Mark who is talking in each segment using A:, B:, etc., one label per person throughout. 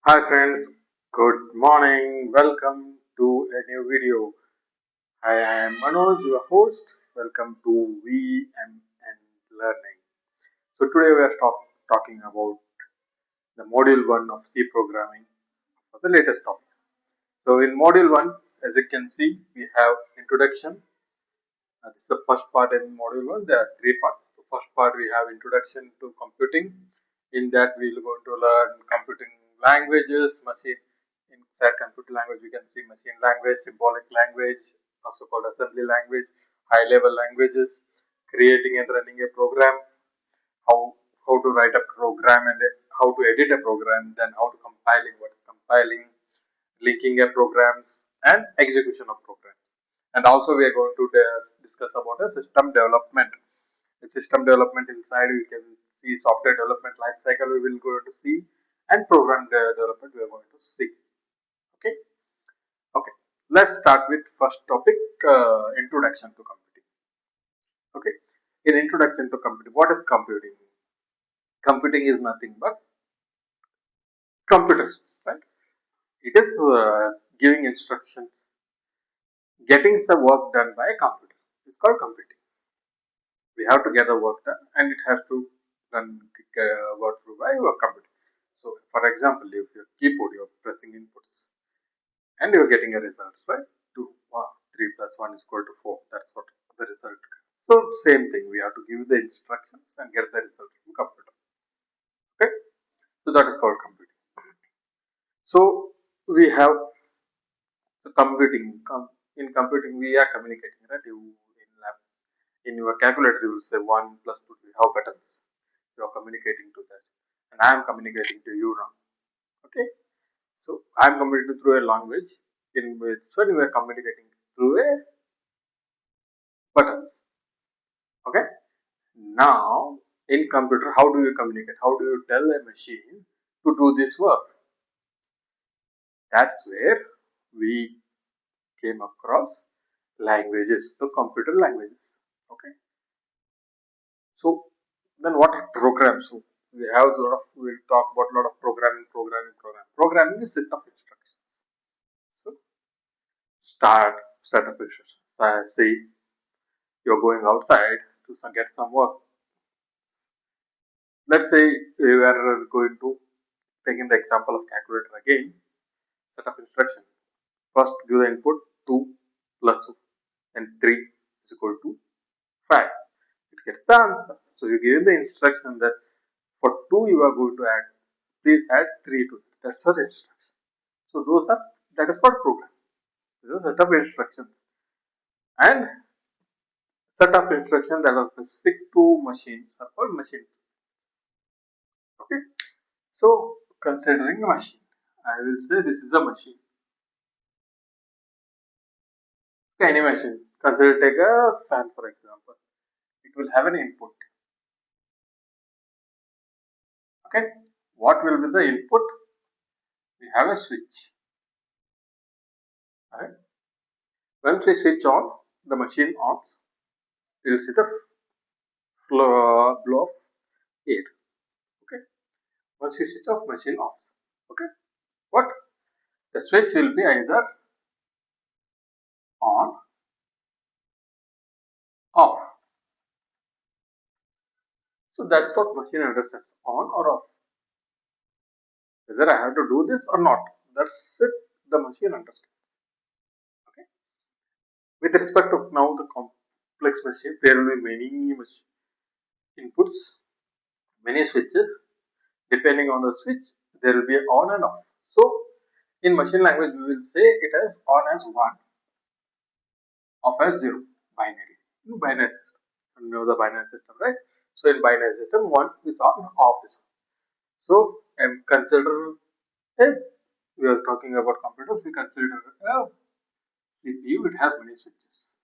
A: Hi friends, good morning. Welcome to a new video. Hi, I am Manoj, your host. Welcome to VMN Learning. So today we are talking about the module 1 of C programming for the latest topic. So in module 1, as you can see, we have introduction. This is the first part in module 1. There are three parts. The first part we have introduction to computing. In that we will go to learn computing languages, machine. Inside computer language we can see machine language, symbolic language, also called assembly language, high level languages, creating and running a program, how to write a program and how to edit a program, then how to compiling, what is compiling, linking a programs and execution of programs. And also we are going to discuss about a system development. The system development inside we can see software development life cycle we will go to see, and program development we are going to see. Okay. Okay, let's start with first topic, introduction to computing. Okay, in introduction to computing, what is computing? Computing is nothing but computers, right? It is giving instructions, getting the work done by a computer. It's called computing. We have to get the work done, and it has to run work through by your computer. So, for example, if your keyboard you're pressing inputs and you're getting a result, right? 2, 3 plus 1 is equal to 4. That's what the result. So same thing, we have to give the instructions and get the result from computer. Okay, so that is called computing. So we have computing. In computing, we are communicating, right? In your calculator, you will say 1 plus 2. We have buttons. You are communicating to that, and I am communicating to you now. Okay, so I am communicating through a language in which when we are communicating through a buttons. Okay, now in computer, how do you communicate? How do you tell a machine to do this work? That's where we came across languages, the computer languages. Okay, so then what are programs? So we have a lot of, we'll talk about a lot of programming is set of instructions. So start set of instructions. So say you're going outside to get some work. Let's say we are going to taking the example of calculator again. Set of instruction. First give the input 2 plus 2 and 3 is equal to 5. It gets the answer. So you give the instruction that for 2 you are going to add, please add 3 to it. That's the instruction. So that is called program. This is a set of instructions, and set of instructions that are specific to machines are called machine. Okay. So considering a machine, I will say this is a machine. Okay, any machine. Consider take a fan for example. It will have an input. Okay, what will be the input? We have a switch. Alright. Once we switch on, the machine ons. You will see the blow of air. Okay. Once you switch off, machine offs. Okay. What? The switch will be either on, off. So that's what machine understands, on or off. Whether I have to do this or not, that's it. The machine understands. Okay. With respect to now the complex machine, there will be many inputs, many switches. Depending on the switch, there will be on and off. So in machine language, we will say it as on as 1, off as 0, binary. In binary system, you know the binary system, right? So in binary system, 1 is on, off is on. So consider if we are talking about computers, we consider a CPU. It has many switches.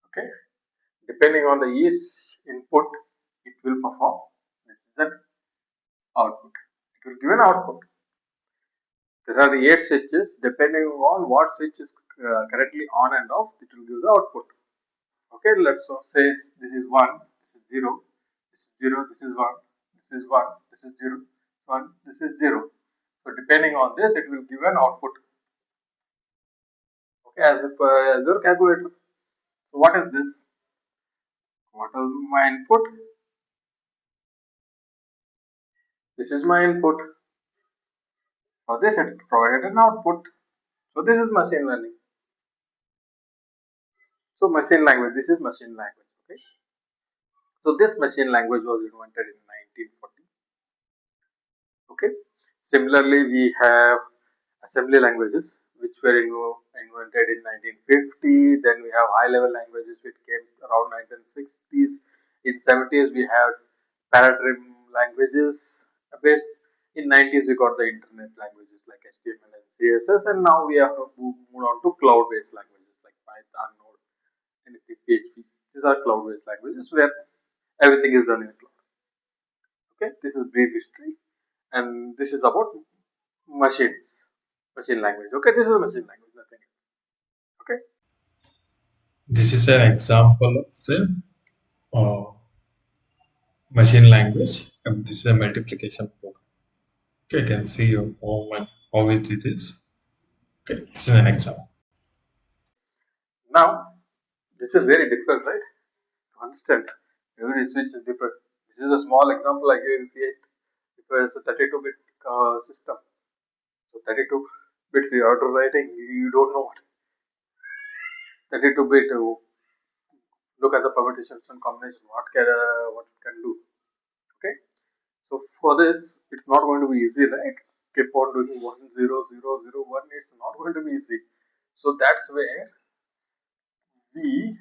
A: Okay, depending on the each input, it will perform. This is an output. It will give an output. There are 8 switches. Depending on what switch is currently on and off, it will give the output. Okay, let's say this is 1, this is 0, this is 0, this is 1, this is 1, this is 0. 1, this is 0. So depending on this, it will give an output. Okay, as your calculator. So what is this? What is my input? This is my input. For this, it provided an output. So this is machine learning. So machine language. This is machine language. Okay. So this machine language was invented in 1940. Okay. Similarly, we have assembly languages which were invented in 1950. Then we have high-level languages which came around 1960s. In 70s, we have paradigm languages. Based in 90s, we got the internet languages like HTML and CSS, and now we have moved on to cloud-based languages like Python, Node, and PHP. These are cloud-based languages where everything is done in cloud. Okay, this is brief history, and this is about machine language. Okay, this is a machine language, nothing else. Okay,
B: This is an example of the uh, machine language. This is a multiplication program. Okay, you can see how it is. Okay, this is an example.
A: now this is very difficult, right? To understand. Every switch is different. This is a small example I gave you. It's a 32-bit system. So 32 bits you are writing, you don't know what 32-bit. Look at the permutations and combination. What it can do. Okay. So for this, it's not going to be easy, right? Keep on doing 1 0 0 0 1. It's not going to be easy. So that's where we,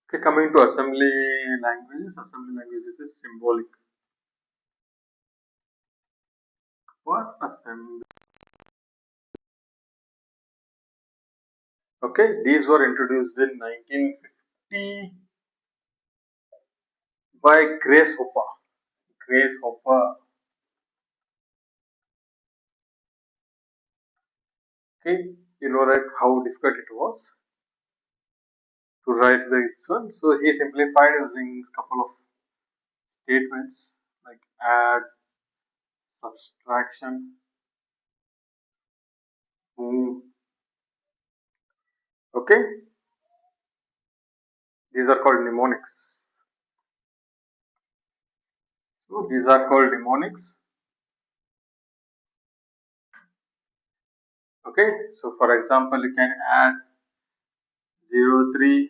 A: okay, coming to assembly languages. Assembly languages is symbolic for assembly. Okay, these were introduced in 1950 by Grace Hopper. Grace Hopper. Okay, you know right how difficult it was to write this one. So he simplified using a couple of statements like add, subtraction, move. Okay, these are called mnemonics. So these are called mnemonics. Okay, so for example, you can add 03,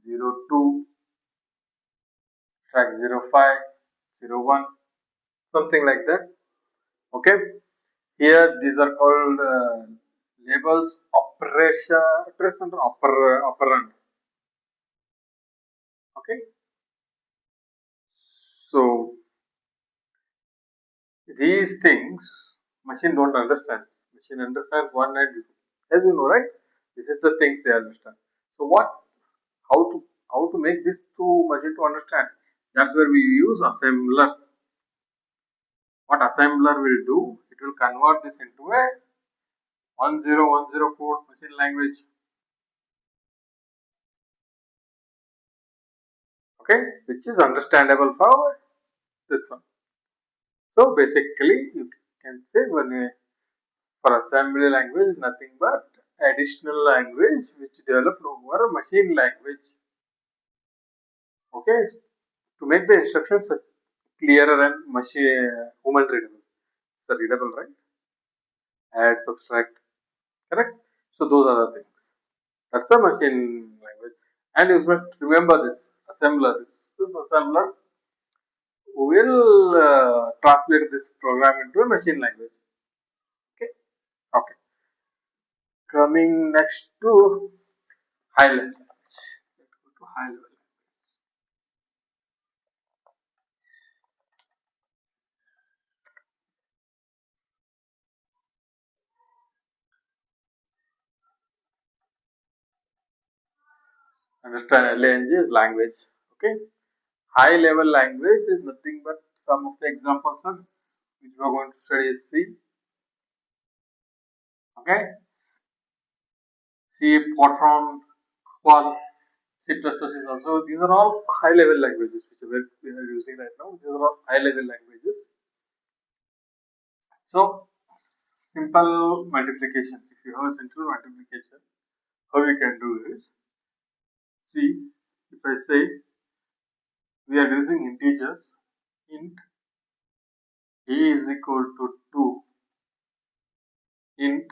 A: 02, track 05, 01, something like that. Okay, here these are called labels operation or operand. Okay, so these things machine don't understand. Machine understands one and two. As you know, right? This is the things they understand. So what? How to make this to machine to understand? That's where we use assembler. What assembler will do? It will convert this into a 1010 code machine language. Okay, which is understandable for this one. So basically, you can say for assembly language is nothing but additional language which developed over machine language. Okay, to make the instructions clearer and machine human readable. So readable, right? Add, subtract, correct? So those are the things. That's the machine language. And you must remember this assembler. This is assembler will translate this program into a machine language. Okay. Okay. Coming next to high level. Let's go to high level. Understand LANG is language. Okay. High level language is nothing but some of the examples of which we are going to study is C. Okay. C, Fortran, Qual. C++ is also, these are all high level languages which we are using right now. These are all high level languages. So, simple multiplications. If you have a simple multiplication, how you can do is, see, if I say we are using integers, int a is equal to 2, int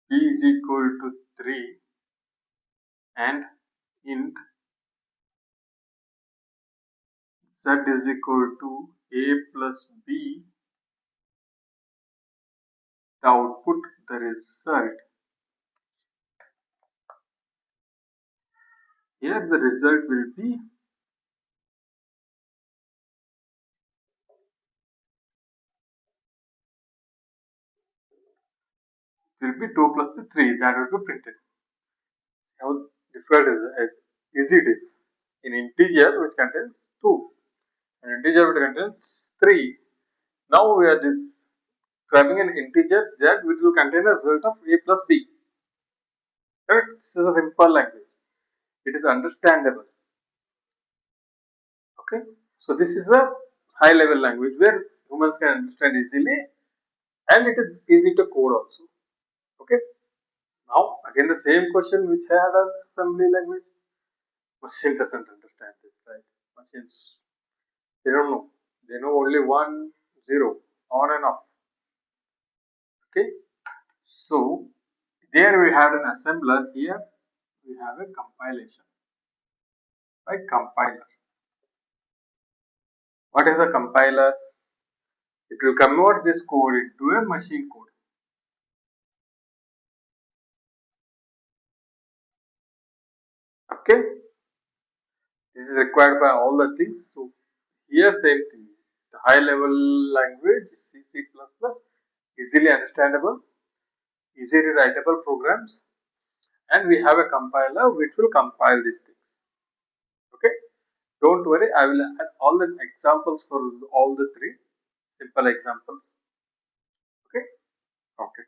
A: b is equal to 3, and int z is equal to a plus b, the output, the result. Here the result will be, will be 2 plus the 3, that will be printed. How difficult as easy it is. In integer which contains 2, an integer which contains 3. Now we are describing an integer z which will contain a result of a plus b. Correct? This is a simple language. It is understandable. Okay. So this is a high level language where humans can understand easily, and it is easy to code also. Okay. Now again the same question which had an assembly language. Machine doesn't understand this, right? Machines, they don't know. They know only 1, 0, on and off. Okay. So there we have an assembler. Here we have a compilation. Right? Compiler. What is a compiler? It will convert this code into a machine code. Okay. This is required by all the things. So here same thing. The high level language C, C++, easily understandable, easily writable programs, and we have a compiler which will compile these things. Okay. Don't worry, I will add all the examples for all the three simple examples. Okay. Okay.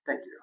A: Thank you.